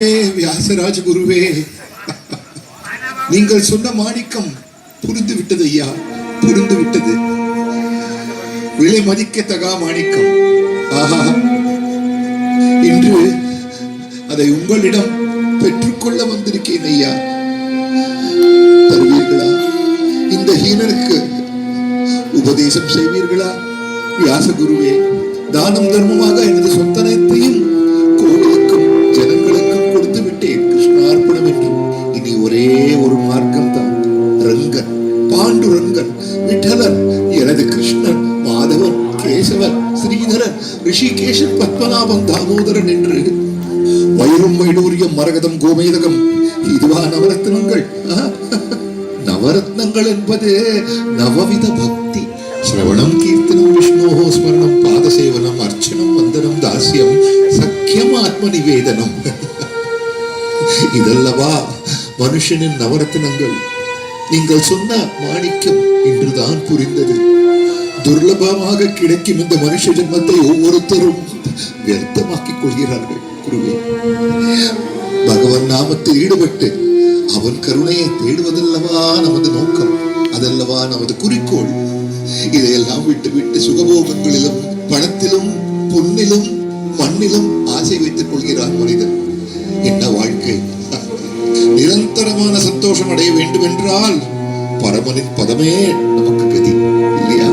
வியாசராஜ குருவே, நீங்கள் சொன்ன மாணிக்கம் புரிந்து விட்டது ஐயா, புரிந்து விட்டது. விலை மதிக்கத்தகா மாணிக்கம். ஆஹா, இன்று அதை உங்களிடம் பெற்றுக்கொள்ள வந்திருக்கேன் ஐயா. தருவீர்களா? இந்த ஹீனனுக்கு உபதேசம் செய்வீர்களா? வியாசகுருவே, தானம் தர்மமாக எனது சொத்தனத்தையும் கோவிலுக்கும் ஜனங்களுக்கும் கொடுத்து விட்டேன் கிருஷ்ணார்ப்பணம் என்று. இனி ஒரே ஒரு மார்க்கம் தான். ரங்கன், பாண்டுரங்கன், விட்டலன், எனது கிருஷ்ணன், மாதவன், கேசவன், ஸ்ரீதரன், ரிஷிகேஷன், பத்மநாபன், தாமோதரன் என்று வைரம், வைடூரியம், மரகதம், கோமேதகம், இதுவா நவரத்னங்கள்? நவரத்னங்கள் என்பது நவவித பக்தி. ஸ்ரவணம், கீர்த்தனம், விஷ்ணோஹோ ஸ்மரணம், பாதசேவனம், அர்ச்சனம், வந்தனம், தாஸ்யம், சக்கியம், ஆத்ம நிவேதனம். இதல்லவா மனுஷனின் நவரத்னங்கள். நீங்கள் சொன்ன மாணிக்கம் இன்றுதான் புரிந்தது. துர்லபமாக கிடைக்கும் இந்த மனுஷ ஜென்மத்தை ஒவ்வொருத்தரும் வியர்த்தமாக்கிக் கொள்கிறார்கள். குருவே, பகவன் நாமத்தில் ஈடுபட்டு அவன் கருணையை தேடுவதல்லவா நமது நோக்கம், அதல்லவா நமது குறிக்கோள். இதையெல்லாம் விட்டு விட்டு சுகபோகங்களிலும் பணத்திலும் பொன்னிலும் மண்ணிலும் ஆசை வைத்துக் கொள்கிறான் மனிதன். என்ன வாழ்க்கை? நிரந்தரமான சந்தோஷம் அடைய வேண்டும் என்றால் பரமனின் பதமே நமக்கு கதி இல்லையா?